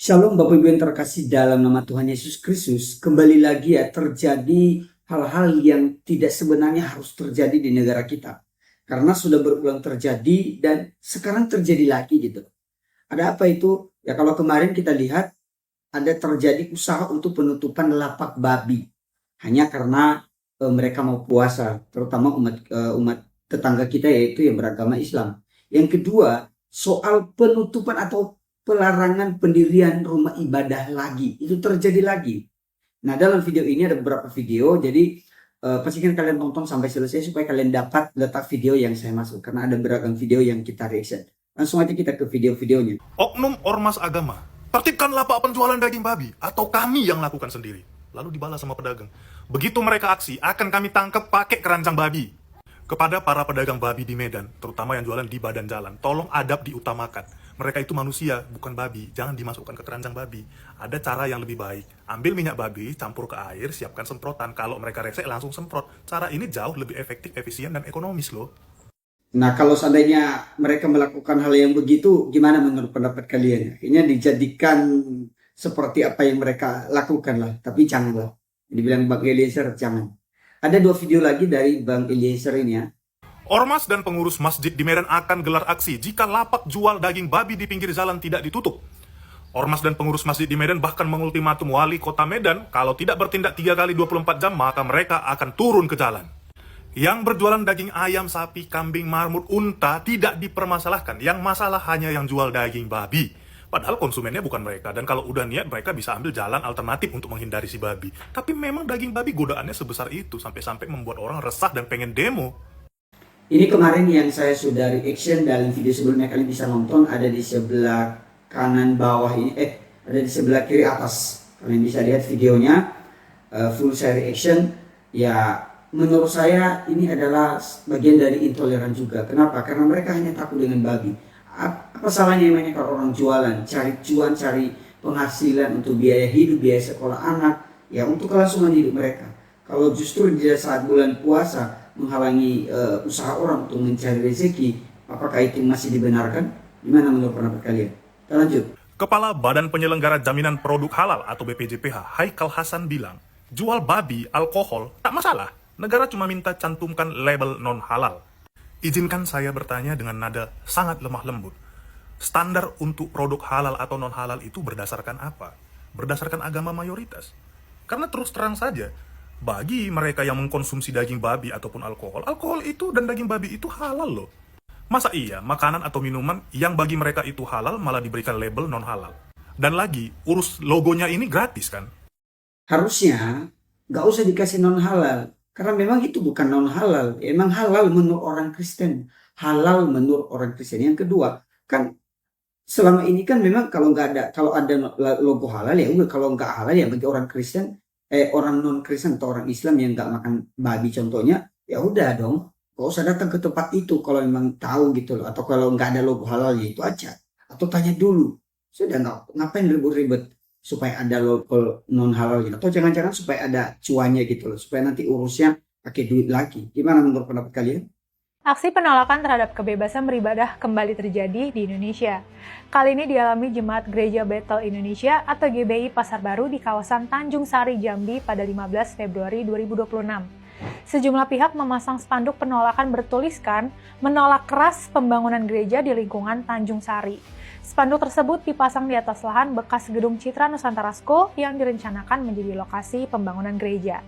Shalom Bapak Ibu yang terkasih dalam nama Tuhan Yesus Kristus. Kembali lagi ya terjadi hal-hal yang tidak sebenarnya harus terjadi di negara kita. Karena sudah berulang terjadi dan sekarang terjadi lagi gitu. Ada apa itu? Ya kalau kemarin kita lihat ada terjadi usaha untuk penutupan lapak babi. Hanya karena mereka mau puasa, terutama umat tetangga kita yaitu yang beragama Islam. Yang kedua, soal penutupan atau pelarangan pendirian rumah ibadah lagi. Itu terjadi lagi. Nah, dalam video ini ada beberapa video, jadi pastikan kalian tonton sampai selesai supaya kalian dapat letak video yang saya maksud. Karena ada beragam video yang kita reaction. Langsung aja kita ke video-videonya. Oknum ormas agama, tertibkan lapak penjualan daging babi, atau kami yang lakukan sendiri. Lalu dibalas sama pedagang. Begitu mereka aksi, akan kami tangkap pakai keranjang babi. Kepada para pedagang babi di Medan, terutama yang jualan di badan jalan, tolong adab diutamakan. Mereka itu manusia, bukan babi. Jangan dimasukkan ke keranjang babi. Ada cara yang lebih baik. Ambil minyak babi, campur ke air, siapkan semprotan. Kalau mereka resek, langsung semprot. Cara ini jauh lebih efektif, efisien, dan ekonomis loh. Nah, kalau seandainya mereka melakukan hal yang begitu, gimana menurut pendapat kalian? Akhirnya dijadikan seperti apa yang mereka lakukan lah. Tapi janganlah. Dibilang Bang Eliezer, jangan. Ada dua video lagi dari Bang Eliezer ini ya. Ormas dan pengurus masjid di Medan akan gelar aksi jika lapak jual daging babi di pinggir jalan tidak ditutup. Ormas dan pengurus masjid di Medan bahkan mengultimatum wali kota Medan kalau tidak bertindak 3 kali 24 jam maka mereka akan turun ke jalan. Yang berjualan daging ayam, sapi, kambing, marmut, unta tidak dipermasalahkan. Yang masalah hanya yang jual daging babi. Padahal konsumennya bukan mereka. Dan kalau udah niat mereka bisa ambil jalan alternatif untuk menghindari si babi. Tapi memang daging babi godaannya sebesar itu. Sampai-sampai membuat orang resah dan pengen demo. Ini kemarin yang saya sudah reaction dalam video sebelumnya, kalian bisa nonton, ada di sebelah kanan bawah ini, ada di sebelah kiri atas. Kalian bisa lihat videonya, full saya reaction. Ya, menurut saya ini adalah bagian dari intoleran juga. Kenapa? Karena mereka hanya takut dengan babi. Apa salahnya emangnya kalau orang jualan, cari cuan, cari penghasilan untuk biaya hidup, biaya sekolah anak, ya untuk kelangsungan hidup mereka. Kalau justru di saat bulan puasa menghalangi usaha orang untuk mencari rezeki, apakah itu masih dibenarkan? Gimana menurut pendapat kalian? Kita lanjut. Kepala Badan Penyelenggara Jaminan Produk Halal atau BPJPH, Haikal Hasan bilang, jual babi, alkohol, tak masalah. Negara cuma minta cantumkan label non-halal. Izinkan saya bertanya dengan nada sangat lemah lembut. Standar untuk produk halal atau non-halal itu berdasarkan apa? Berdasarkan agama mayoritas. Karena terus terang saja, bagi mereka yang mengkonsumsi daging babi ataupun alkohol, alkohol itu dan daging babi itu halal loh. Masa iya makanan atau minuman yang bagi mereka itu halal malah diberikan label non-halal? Dan lagi, urus logonya ini gratis kan? Harusnya nggak usah dikasih non halal, karena memang itu bukan non halal. Emang halal menurut orang Kristen, halal menurut orang Kristen. Yang kedua, kan selama ini kan memang kalau ada logo halal ya udah, kalau nggak halal ya bagi orang Kristen, orang non Kristen atau orang Islam yang nggak makan babi contohnya, ya udah dong, nggak usah datang ke tempat itu kalau memang tahu gitu loh. Atau kalau nggak ada logo halal ya itu aja, atau tanya dulu. Sudah, nggak ngapain ribet-ribet supaya ada logo non halal gitu, atau jangan-jangan supaya ada cuannya gitu loh, supaya nanti urusnya pakai duit lagi. Gimana menurut pendapat kalian? Aksi penolakan terhadap kebebasan beribadah kembali terjadi di Indonesia. Kali ini dialami Jemaat Gereja Bethel Indonesia atau GBI Pasar Baru di kawasan Tanjung Sari, Jambi pada 15 Februari 2026. Sejumlah pihak memasang spanduk penolakan bertuliskan menolak keras pembangunan gereja di lingkungan Tanjung Sari. Spanduk tersebut dipasang di atas lahan bekas gedung Citra Nusantara School yang direncanakan menjadi lokasi pembangunan gereja.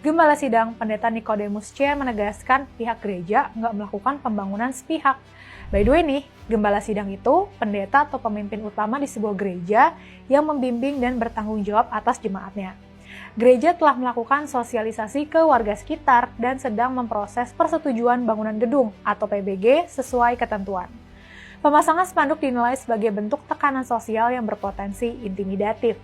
Gembala Sidang Pendeta Nikodemus C. menegaskan pihak gereja nggak melakukan pembangunan sepihak. By the way nih, Gembala Sidang itu pendeta atau pemimpin utama di sebuah gereja yang membimbing dan bertanggung jawab atas jemaatnya. Gereja telah melakukan sosialisasi ke warga sekitar dan sedang memproses persetujuan bangunan gedung atau PBG sesuai ketentuan. Pemasangan spanduk dinilai sebagai bentuk tekanan sosial yang berpotensi intimidatif.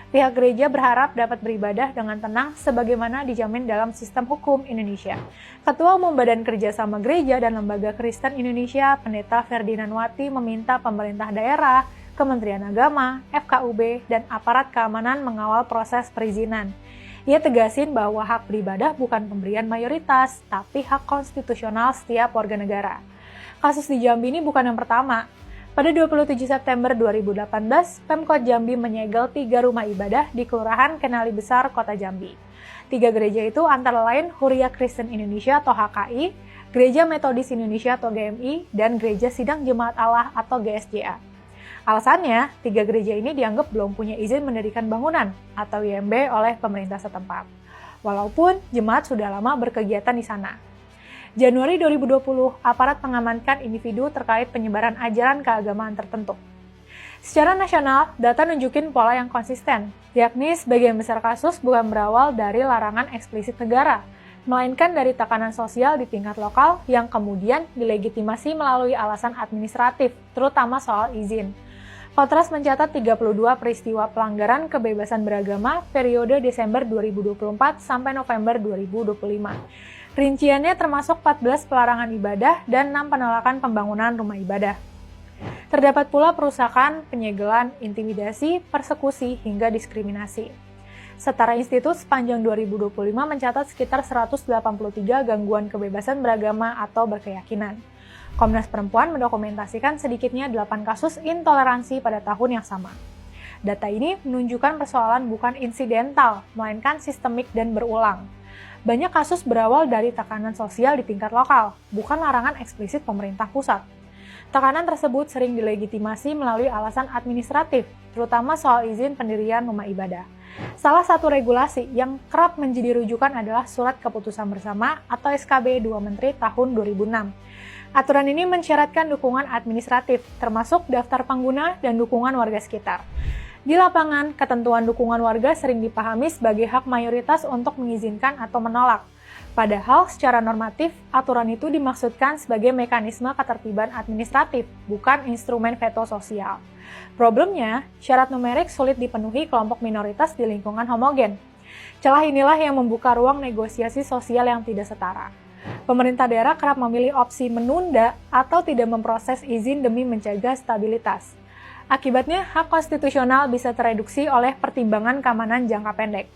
Pihak gereja berharap dapat beribadah dengan tenang sebagaimana dijamin dalam sistem hukum Indonesia. Ketua Umum Badan Kerjasama Gereja dan Lembaga Kristen Indonesia, Pendeta Ferdinand Wati, meminta pemerintah daerah, Kementerian Agama, FKUB, dan aparat keamanan mengawal proses perizinan. Ia tegasin bahwa hak beribadah bukan pemberian mayoritas, tapi hak konstitusional setiap warga negara. Kasus di Jambi ini bukan yang pertama. Pada 27 September 2018, Pemkot Jambi menyegel 3 rumah ibadah di Kelurahan Kenali Besar, Kota Jambi. 3 gereja itu antara lain Huria Kristen Indonesia atau HKI, Gereja Metodis Indonesia atau GMI, dan Gereja Sidang Jemaat Allah atau GSJA. Alasannya, 3 gereja ini dianggap belum punya izin mendirikan bangunan atau IMB oleh pemerintah setempat. Walaupun jemaat sudah lama berkegiatan di sana. Januari 2020, aparat mengamankan individu terkait penyebaran ajaran keagamaan tertentu. Secara nasional, data nunjukin pola yang konsisten, yakni sebagian besar kasus bukan berawal dari larangan eksplisit negara, melainkan dari tekanan sosial di tingkat lokal yang kemudian dilegitimasi melalui alasan administratif, terutama soal izin. Kontras mencatat 32 peristiwa pelanggaran kebebasan beragama periode Desember 2024 sampai November 2025. Rinciannya termasuk 14 pelarangan ibadah dan 6 penolakan pembangunan rumah ibadah. Terdapat pula perusakan, penyegelan, intimidasi, persekusi, hingga diskriminasi. Setara institut sepanjang 2025 mencatat sekitar 183 gangguan kebebasan beragama atau berkeyakinan. Komnas Perempuan mendokumentasikan sedikitnya 8 kasus intoleransi pada tahun yang sama. Data ini menunjukkan persoalan bukan insidental, melainkan sistemik dan berulang. Banyak kasus berawal dari tekanan sosial di tingkat lokal, bukan larangan eksplisit pemerintah pusat. Tekanan tersebut sering dilegitimasi melalui alasan administratif, terutama soal izin pendirian rumah ibadah. Salah satu regulasi yang kerap menjadi rujukan adalah Surat Keputusan Bersama atau SKB 2 Menteri tahun 2006. Aturan ini mensyaratkan dukungan administratif, termasuk daftar pengguna dan dukungan warga sekitar. Di lapangan, ketentuan dukungan warga sering dipahami sebagai hak mayoritas untuk mengizinkan atau menolak. Padahal secara normatif, aturan itu dimaksudkan sebagai mekanisme ketertiban administratif, bukan instrumen veto sosial. Problemnya, syarat numerik sulit dipenuhi kelompok minoritas di lingkungan homogen. Celah inilah yang membuka ruang negosiasi sosial yang tidak setara. Pemerintah daerah kerap memilih opsi menunda atau tidak memproses izin demi menjaga stabilitas. Akibatnya, hak konstitusional bisa tereduksi oleh pertimbangan keamanan jangka pendek.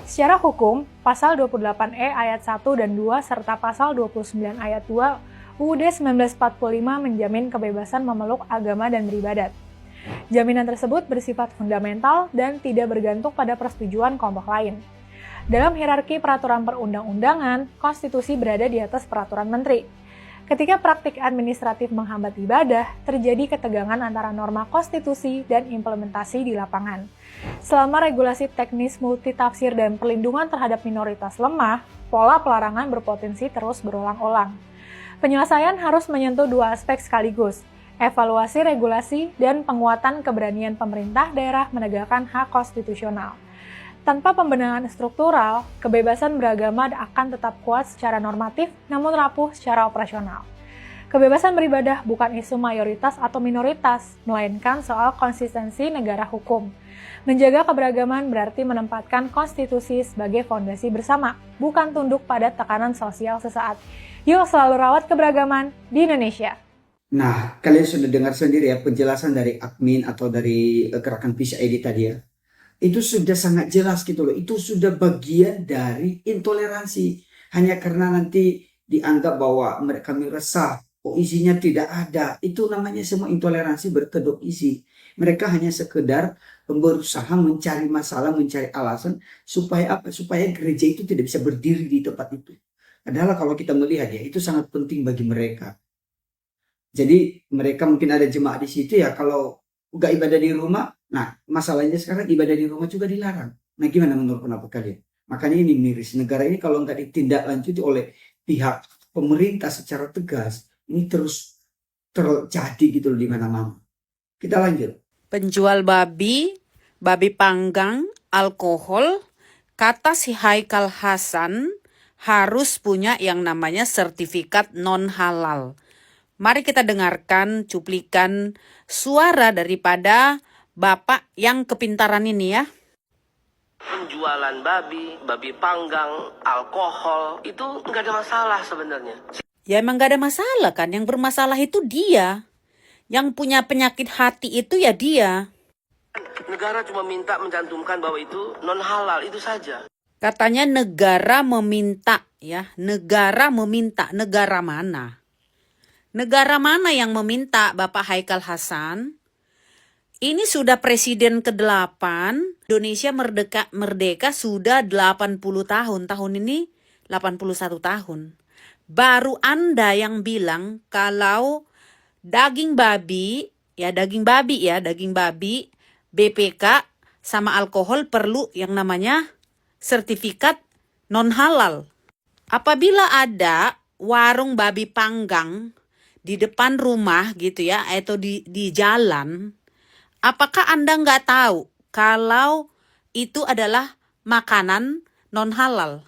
Secara hukum, Pasal 28E ayat 1 dan 2 serta Pasal 29 ayat 2 UUD 1945 menjamin kebebasan memeluk agama dan beribadat. Jaminan tersebut bersifat fundamental dan tidak bergantung pada persetujuan kelompok lain. Dalam hierarki peraturan perundang-undangan, konstitusi berada di atas peraturan menteri. Ketika praktik administratif menghambat ibadah, terjadi ketegangan antara norma konstitusi dan implementasi di lapangan. Selama regulasi teknis multitafsir dan perlindungan terhadap minoritas lemah, pola pelarangan berpotensi terus berulang-ulang. Penyelesaian harus menyentuh 2 aspek sekaligus, evaluasi regulasi dan penguatan keberanian pemerintah daerah menegakkan hak konstitusional. Tanpa pembenahan struktural, kebebasan beragama akan tetap kuat secara normatif namun rapuh secara operasional. Kebebasan beribadah bukan isu mayoritas atau minoritas, melainkan soal konsistensi negara hukum. Menjaga keberagaman berarti menempatkan konstitusi sebagai fondasi bersama, bukan tunduk pada tekanan sosial sesaat. Yuk selalu rawat keberagaman di Indonesia. Nah, kalian sudah dengar sendiri ya penjelasan dari admin atau dari gerakan Peace ID tadi ya. Itu sudah sangat jelas gitu loh. Itu sudah bagian dari intoleransi. Hanya karena nanti dianggap bahwa mereka resah, isinya tidak ada. Itu namanya semua intoleransi berkedok isi. Mereka hanya sekedar berusaha mencari masalah, mencari alasan supaya apa? Supaya gereja itu tidak bisa berdiri di tempat itu. Padahal kalau kita melihat ya, itu sangat penting bagi mereka. Jadi mereka mungkin ada jemaat di situ ya, kalau nggak ibadah di rumah. Nah, masalahnya sekarang ibadah di rumah juga dilarang. Nah, gimana menurut pendapat kalian? Makanya ini miris. Negara ini kalau nggak ditindaklanjuti oleh pihak pemerintah secara tegas, ini terus terjadi gitu loh di mana-mana. Kita lanjut. Penjual babi panggang, alkohol, kata si Haikal Hasan harus punya yang namanya sertifikat non-halal. Mari kita dengarkan cuplikan suara daripada Bapak yang kepintaran ini ya. Penjualan babi panggang, alkohol, itu nggak ada masalah sebenarnya. Ya emang gak ada masalah kan, yang bermasalah itu dia. Yang punya penyakit hati itu ya dia. Negara cuma minta mencantumkan bahwa itu non halal, itu saja. Katanya negara meminta ya, negara meminta, negara mana? Negara mana yang meminta Bapak Haikal Hasan? Ini sudah presiden ke-8, Indonesia merdeka sudah 80 tahun. Tahun ini 81 tahun. Baru Anda yang bilang kalau daging babi, BPK sama alkohol perlu yang namanya sertifikat non halal. Apabila ada warung babi panggang di depan rumah gitu ya, atau di jalan, apakah Anda nggak tahu kalau itu adalah makanan non halal?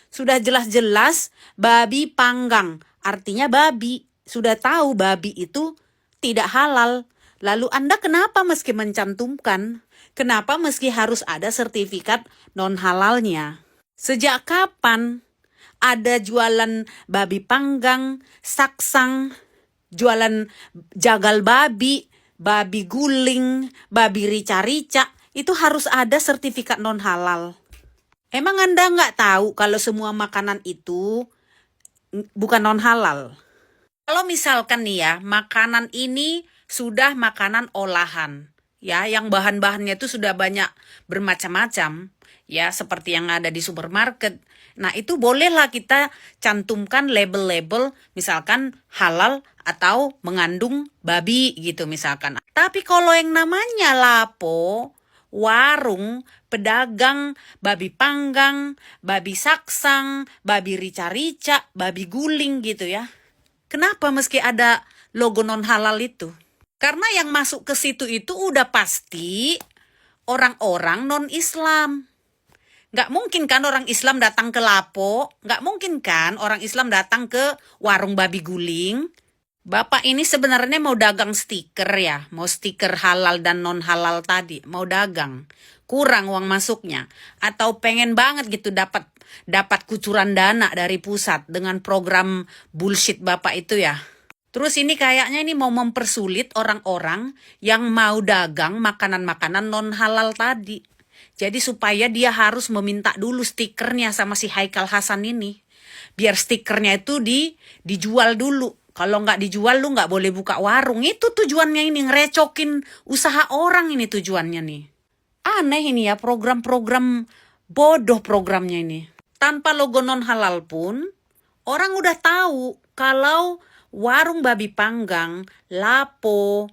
Sudah jelas-jelas babi panggang, artinya babi. Sudah tahu babi itu tidak halal. Lalu Anda kenapa meski mencantumkan? Kenapa meski harus ada sertifikat non halalnya? Sejak kapan ada jualan babi panggang, saksang, jualan jagal babi, babi guling, babi rica-rica, itu harus ada sertifikat non halal. Emang Anda nggak tahu kalau semua makanan itu bukan non halal? Kalau misalkan nih ya, makanan ini sudah makanan olahan, ya, yang bahan-bahannya itu sudah banyak bermacam-macam, ya, seperti yang ada di supermarket. Nah, itu bolehlah kita cantumkan label-label, misalkan halal atau mengandung babi gitu misalkan. Tapi kalau yang namanya lapo, warung, pedagang, babi panggang, babi saksang, babi rica-rica, babi guling gitu ya. Kenapa meski ada logo non halal itu? Karena yang masuk ke situ itu udah pasti orang-orang non-Islam. Nggak mungkin kan orang Islam datang ke lapo, nggak mungkin kan orang Islam datang ke warung babi guling. Bapak ini sebenarnya mau dagang stiker ya, mau stiker halal dan non halal tadi, mau dagang. Kurang uang masuknya, atau pengen banget gitu dapat kucuran dana dari pusat dengan program bullshit Bapak itu ya. Terus ini kayaknya ini mau mempersulit orang-orang yang mau dagang makanan-makanan non halal tadi. Jadi supaya dia harus meminta dulu stikernya sama si Haikal Hasan ini. Biar stikernya itu dijual dulu. Kalau nggak dijual lu nggak boleh buka warung. Itu tujuannya ini, ngerecokin usaha orang ini tujuannya nih. Aneh ini ya, program-program bodoh programnya ini. Tanpa logo non halal pun, orang udah tahu kalau warung babi panggang, lapo,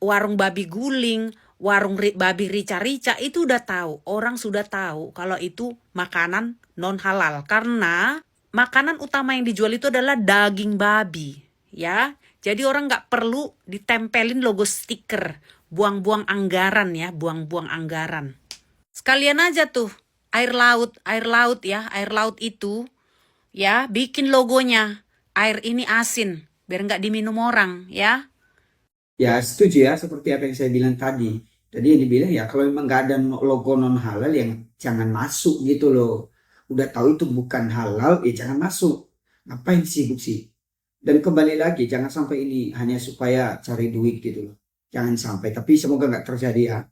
warung babi guling, warung babi rica-rica itu udah tahu. Orang sudah tahu kalau itu makanan non halal. Karena makanan utama yang dijual itu adalah daging babi. Ya, jadi orang nggak perlu ditempelin logo stiker, buang-buang anggaran ya, buang-buang anggaran. Sekalian aja tuh air laut itu ya bikin logonya air ini asin, biar nggak diminum orang ya. Ya setuju ya, seperti apa yang saya bilang tadi. Tadi yang dibilang ya kalau memang nggak ada logo non halal yang jangan masuk gitu loh. Udah tahu itu bukan halal ya jangan masuk. Ngapain sibuk sih? Dan kembali lagi, jangan sampai ini hanya supaya cari duit gitu loh. Jangan sampai, tapi semoga nggak terjadi ya.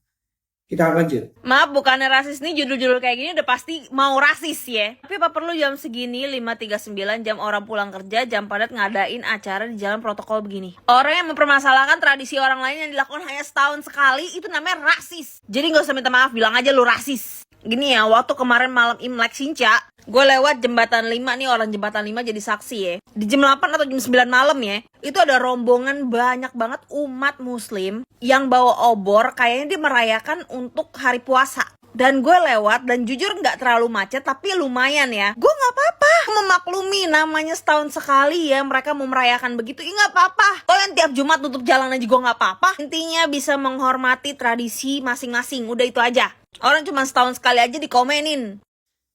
Kita lanjut. Maaf, bukannya rasis nih, judul-judul kayak gini udah pasti mau rasis ya. Tapi apa perlu jam segini, 5.39, jam orang pulang kerja, jam padat ngadain acara di jalan protokol begini? Orang yang mempermasalahkan tradisi orang lain yang dilakukan hanya setahun sekali, itu namanya rasis. Jadi gak usah minta maaf, bilang aja lu rasis. Gini ya, waktu kemarin malam Imlek Sinca, gue lewat jembatan 5 nih, orang jembatan 5 jadi saksi ya. Di jam 8 atau jam 9 malam ya, itu ada rombongan banyak banget umat muslim yang bawa obor, kayaknya dia merayakan untuk hari puasa. Dan gue lewat dan jujur gak terlalu macet, tapi lumayan ya. Gue gak apa-apa memaklumi, namanya setahun sekali ya mereka mau merayakan begitu, gak apa-apa. Kalau yang tiap Jumat tutup jalan aja gue gak apa-apa. Intinya bisa menghormati tradisi masing-masing, udah itu aja. Orang cuma setahun sekali aja dikomenin.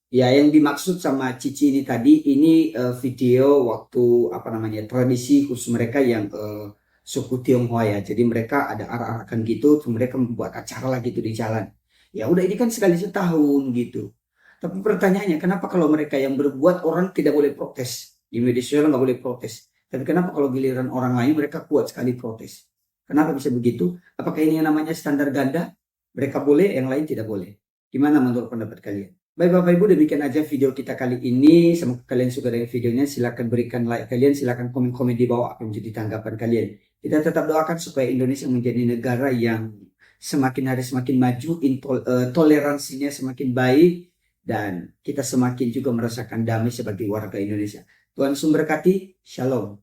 Ya, yang dimaksud sama Cici ini tadi, ini video waktu tradisi khusus mereka yang suku Tionghoa ya. Jadi mereka ada arak-arakan gitu, terus mereka membuat acara lah gitu di jalan. Ya udah, ini kan sekali setahun gitu. Tapi pertanyaannya, kenapa kalau mereka yang berbuat orang tidak boleh protes? Di media sosial nggak boleh protes. Tapi kenapa kalau giliran orang lain mereka kuat sekali protes? Kenapa bisa begitu? Apakah ini yang namanya standar ganda? Mereka boleh, yang lain tidak boleh. Gimana menurut pendapat kalian? Baik Bapak Ibu, demikian aja video kita kali ini. Semoga kalian suka dengan videonya. Silahkan berikan like kalian, silahkan komen-komen di bawah apa yang menjadi tanggapan kalian. Kita tetap doakan supaya Indonesia menjadi negara yang semakin hari semakin maju, toleransinya semakin baik, dan kita semakin juga merasakan damai sebagai warga Indonesia. Tuhan Yesus memberkati. Shalom.